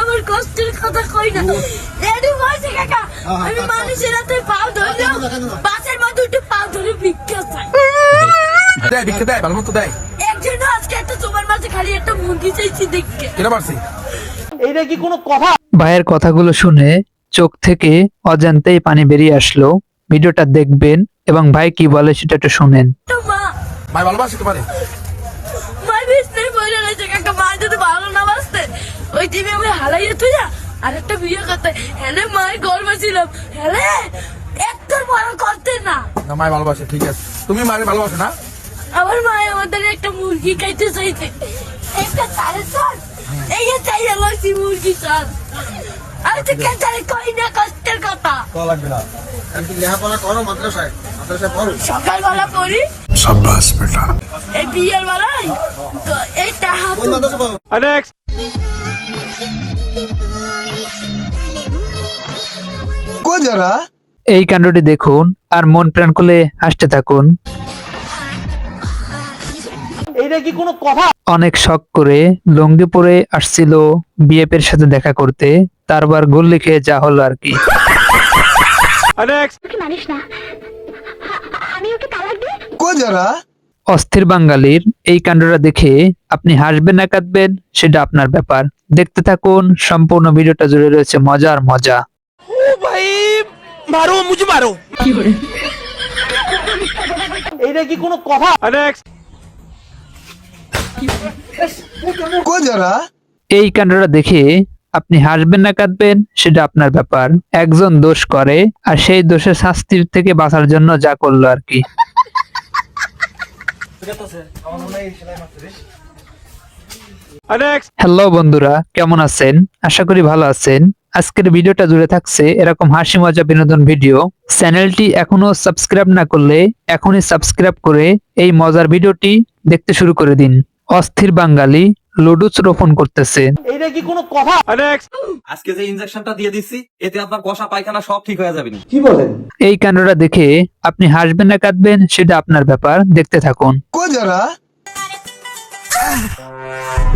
আমার কষ্টের কথা কই না এডি বলছে কাকা আমি মানুষের হাতে পাও ধরলাম বাসের মধ্যে উঠে পাও ধরে ভিক্ষা চাই ভিক্ষা দেয় ভালো মতো দেয় একজন আজকে একটা তোমার মাঝে খালি একটা মুরগি চাইছি দেখতে কেন পারছি এইটা কি কোনো কথা? ভাইয়ের কথাগুলো শুনে চোখ থেকে অজান্তেই পানি বেরিয়ে আসলো। ভিডিওটা দেখবেন এবং ভাই কি বলে সেটা একটু শুনেন। তো মা ভাই ভালোবাসি তোমারে মাই বিছনায় পড়ে রয়েছে কাকা মা যদি ভালো না বাসতে ওই টিভি আমি হালাইয়ে তুই আর একটা বিয়ে করতে হ্যাঁ মায়ের গর্ব ছিলাম হ্যাঁ একটার বড় করতে না না মাই ভালোবাসে ঠিক আছে তুমি মারে ভালোবাসো না আমার মায়ের আমাদের একটা মুরগি খাইতে চাইছে একটা চারে চাল এই যে চাই লাগছি মুরগি চাল আমি তো কেচারে কই না কষ্টের কথা কল লাগবে না তুমি লেখাপড়া করো মাদ্রাসায় পড়ো সকালবেলা পড়ি শাবাশ বেটা এই বিয়ের বেলায় তো এই টাকা কোন মাদ্রাসা পড়ো নেক্সট। কো যারা এই কাণ্ডটি দেখুন আর মন প্রাণ খুলে হাসতে থাকুন। এইটা কি কোনো কথা? অনেক শখ করে লুঙ্গি পরে আসছিল বিএপের সাথে দেখা করতে, তারপর গুল্লি খেয়ে যা হলো আর কি। নেক্সট। কো যারা অস্থির বাঙালির এই কাণ্ডটা দেখে আপনি হাসবেন না কাঁদবেন সেটা আপনার ব্যাপার। দেখতে থাকুন, সম্পূর্ণ ভিডিওটা জুড়ে রয়েছে মজার মজা। ও ভাই মারো মুঝে মারো। এইটা কি কোনো কথা? নেক্সট। কো যারা এই কাণ্ডটা দেখে আপনি হাসবেন না কাঁদবেন সেটা আপনার ব্যাপার। একজন দোষ করে আর সেই দোষের শাস্তির থেকে বাঁচার জন্য যা করলো আর কি। নেক্সট। হ্যালো বন্ধুরা, কেমন আছেন? আশা করি ভালো আছেন। আজকের ভিডিওটা জুড়ে থাকছে এরকম হাসি মজা বিনোদন ভিডিও। চ্যানেলটি এখনো সাবস্ক্রাইব না করলে এখনই সাবস্ক্রাইব করে এই মজার ভিডিওটি দেখতে শুরু করে দিন। অস্থির বাঙালি লুডুস রোপণ করতেছে। এইটা কি কোনো কথা? নেক্সট। আজকে যে ইনজেকশনটা দিয়ে দিচ্ছি এতে আপনার কষা পায়খানা সব ঠিক হয়ে যাবে। কি বলেন? এই কাণ্ডটা দেখে আপনি হাসবেন না কাঁদবেন সেটা আপনার ব্যাপার। দেখতে থাকুন। কো যারা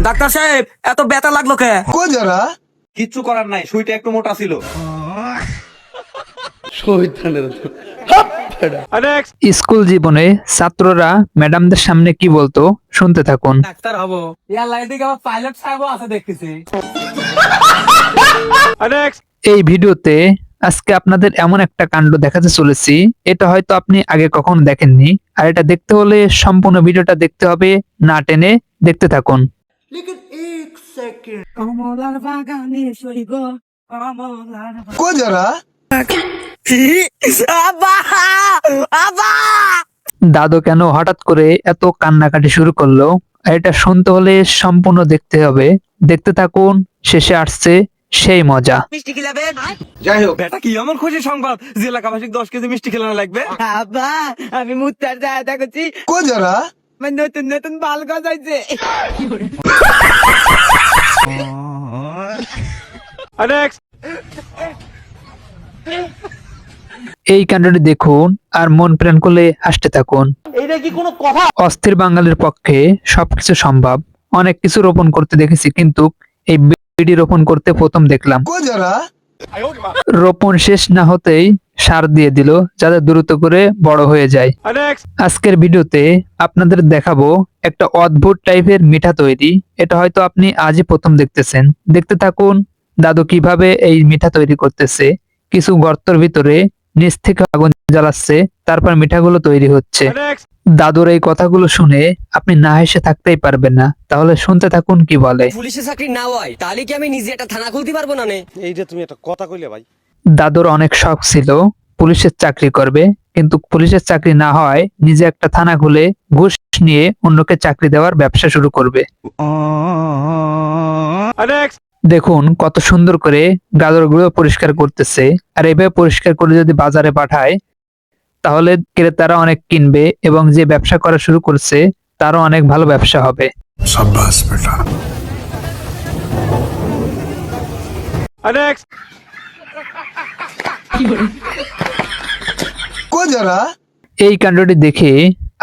ডাক্তার সাহেব এত ব্যথা লাগলো কে? কো যারা কিচ্ছু করার নাই, সুইটা একটু মোটা ছিল। নেক্সট। স্কুল জীবনে ছাত্ররা ম্যাডামদের সামনে কি বলতো শুনতে থাকুন। ডাক্তার হবো এয়ারলাইন থেকে আবার পাইলট সাহেবও আছে দেখতেছি। নেক্সট। এই ভিডিওতে আজকে আপনাদের এমন একটা কাণ্ড দেখাতে চলেছি, এটা হয়তো আপনি আগে কখনো দেখেননি। আর এটা দেখতে হলে সম্পূর্ণ ভিডিওটা দেখতে হবে, না টেনে দেখতে থাকুন। কো যারা দাদু কেন হঠাৎ করে এত কান্নাকাটি শুরু করলো, আর এটা শুনতে হলে সম্পূর্ণ দেখতে হবে। দেখতে থাকুন, শেষে আসছে সেই মজা। যাই হোক, বেটা কি এমন খুশি সংবাদ যে এলাকাবাসী 10 কেজি মিষ্টি খেলানো লাগবে। আব্বা আমি মুত্তার জায়গা করছি কো যারা আমার নতুন নতুন বাল গজাইছে। নেক্সট। এই কাণ্ডটি দেখুন আর মন প্রাণ করলে হাসতে থাকুন। এইটা কি কোনো কথা? অস্থির বাঙালির পক্ষে সবকিছু সম্ভব। অনেক কিছু রোপণ করতে দেখেছি, কিন্তু এই বিড়ি রোপণ করতে প্রথম দেখলাম। কো যারা রোপণ শেষ না হতেই সার দিয়ে দিল যাতে দ্রুত করে বড় হয়ে যায়। নেক্সট। আজকের ভিডিওতে আপনাদের দেখাবো একটা অদ্ভুত টাইপের মিঠা তৈরি। এটা হয়তো আপনি আজই প্রথম দেখতেছেন। দেখতে থাকুন দাদু কিভাবে এই মিঠা তৈরি করতেছে। কিছু গর্তের ভিতরে নিচ থেকে আগুন জ্বালাচ্ছে, তারপর মিঠাগুলো তৈরি হচ্ছে। নেক্সট। দাদুর এই কথাগুলো শুনে আপনি না হেসে থাকতেই পারবেন না। তাহলে শুনতে থাকুন কি বলে। পুলিশের চাকরি না হয় তাহলে কি আমি নিজে একটা থানা খুলতে পারবো না নে? এইটা তুমি একটা কথা কইলে ভাই। দাদুর অনেক শখ ছিল পুলিশের চাকরি করবে, কিন্তু পুলিশের চাকরি না হয় নিজে একটা থানা খুলে ঘুষ নিয়ে অন্যকে চাকরি দেওয়ার ব্যবসা শুরু করবে। নেক্সট। দেখুন কত সুন্দর করে গাজরগুলো পরিষ্কার করতেছে। আর এভাবে পরিষ্কার করে যদি বাজারে পাঠায় তাহলে ক্রেতারা অনেক কিনবে এবং যে ব্যবসা করা শুরু করছে তারও অনেক ভালো ব্যবসা হবে। শাবাশ বেটা নেক্সট। কো যারা এই কাণ্ডটি দেখে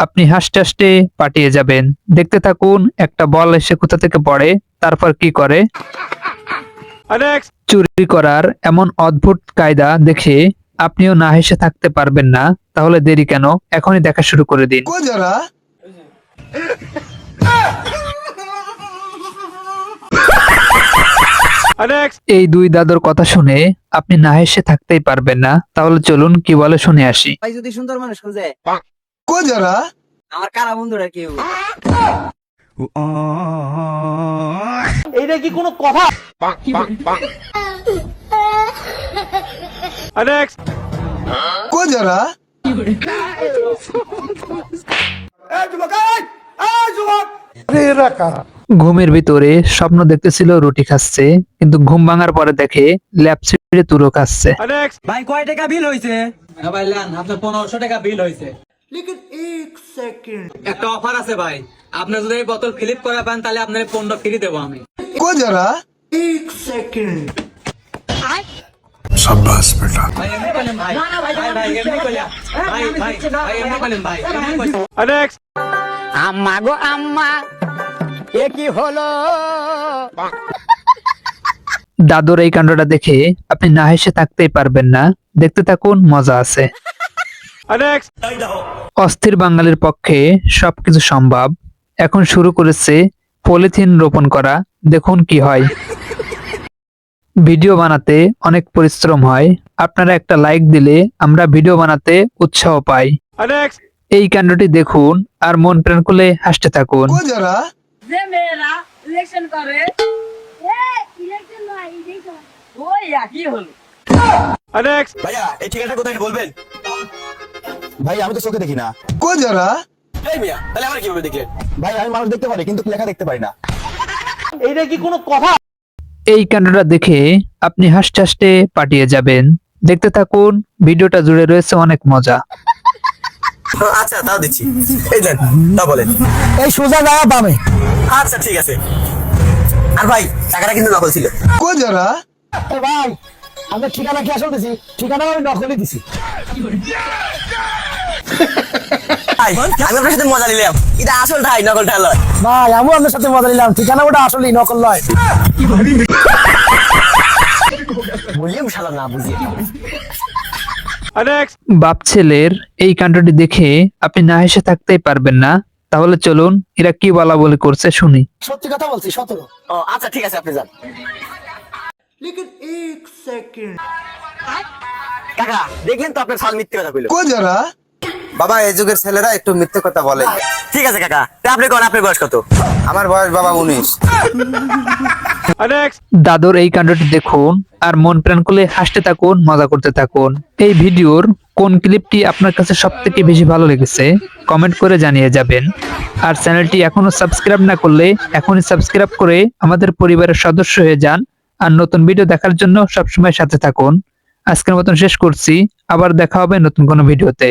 আপনি হাসতে হাসতে পাঠিয়ে যাবেন। দেখতে থাকুন একটা বল এসে কোথা থেকে পড়ে, তারপর কি করে। नेक्स्ट চুরি করার এমন অদ্ভুত কায়দা দেখে আপনিও না হেসে থাকতে পারবেন না, তাহলে দেরি কেন, এখনই দেখা শুরু করে দিন। को जरा नेक्स्ट এই দুই দাদুর কথা শুনে আপনি না হেসে থাকতেই পারবেন না, তাহলে চলুন কি বলে শুনে আসি। ভাই যদি সুন্দর মানুষ খুঁজে को जरा আমার কারা বন্ধুরা কেউ এইটা কি কোনো কথা? नेक्स्ट को जरा ঘুমের ভিতরে স্বপ্ন দেখতেছিল রুটি খাচ্ছে, কিন্তু ঘুম ভাঙার পরে দেখে ল্যাপ ছিঁড়ে তুলো খাচ্ছে। नेक्स्ट ভাই কয় টাকা বিল হয়েছে? ভাই লান আপনার 1500 টাকা বিল হয়েছে। একটা অফার আছে ভাই, আপনি যদি এই বোতল ফিলিপ করে পান তাহলে আপনার 15 ফ্রি দেবো আমি। को जरा ভাই এমনি বলেন ভাই, ভাই ভাই এমনি বলেন, ভাই ভাই ভাই এমনি বলেন ভাই, এমনি বলেন। नेक्स्ट আম্মা গো আম্মা এ কি হলো? দাদুর এই কাণ্ডটা দেখে আপনি না হেসে থাকতেই পারবেন না, দেখতে থাকুন, মজা আছে। नेक्स्ट অস্থির বাঙালির পক্ষে সবকিছু সম্ভব। এখন শুরু করেছে পলিথিন রোপণ করা, দেখুন কি হয়। ভিডিও বানাতে অনেক পরিশ্রম হয়, আপনারা একটা লাইক দিলে আমরা ভিডিও বানাতে উৎসাহ পাই। नेक्स्ट এই কাণ্ডটি দেখুন আর মন প্রাণ খুলে হাসতে থাকুন। को जरा যে মেয়েরা ইলেকশন করে ইলেকশন নয় ইলেকশন ওই একই হলো। नेक्स्ट ভাইয়া এই ঠিকানাটা কোথায় বলবেন? ভাই আমি তো চোখে দেখি না। को जरा এই মিয়া তাহলে আমার কিভাবে দেখলেন? ভাই আমি মানুষ দেখতে পারি কিন্তু লেখা দেখতে পারি না। এইটা কি কোনো কথা? এই কাণ্ডটা দেখে আপনি হাসতে হাসতে পাঠিয়ে যাবেন, দেখতে থাকুন, ভিডিওটা জুড়ে রয়েছে অনেক মজা। আচ্ছা তাও দিচ্ছি, এই দেন তা বলেন। এই সোজা যাওয়া বামে। আচ্ছা ঠিক আছে। আর ভাই টাকাটা কিন্তু নকল ছিল। को जरा ভাই আমরা ঠিকানা কি আসল দিছি? ঠিকানা আমি নকলই দিছি। ভাই আমি আপনার সাথে মজা নিলাম, এটা আসলটাই নকলটা নয়। ভাই আমিও আপনার সাথে মজা নিলাম, ঠিকানা ওটা আসলেই নকল নয়। বললাম শালা না বুঝিয়ে। नेक्स्ट বাপ ছেলের এই কাণ্ডটি দেখে আপনি না হেসে থাকতেই পারবেন না, তাহলে চলুন এরা কি বলা বলি করছে শুনি। সত্যি কথা বলছি 17। ও আচ্ছা ঠিক আছে আপনি যান। কাকা দেখলেন তো আপনার সাল মিথ্যে কথা কইলো। को जरा বাবা এই যুগের ছেলেরা একটু মিথ্যে কথা বলে। ঠিক আছে কাকা, তা আপনি কোন আপনার বয়স কত? আমার বয়স বাবা 19। नेक्स्ट দাদুর এই কাণ্ডটি দেখুন আর মন প্রাণ খুলে হাসতে থাকুন, মজা করতে থাকুন। এই ভিডিওর কোন ক্লিপটি আপনার কাছে সব থেকে বেশি ভালো লেগেছে কমেন্ট করে জানিয়ে যাবেন। আর চ্যানেলটি এখনো সাবস্ক্রাইব না করলে এখনই সাবস্ক্রাইব করে আমাদের পরিবারের সদস্য হয়ে যান। আর নতুন ভিডিও দেখার জন্য সবসময় সাথে থাকুন। আজকের মতন শেষ করছি, আবার দেখা হবে নতুন কোনো ভিডিওতে।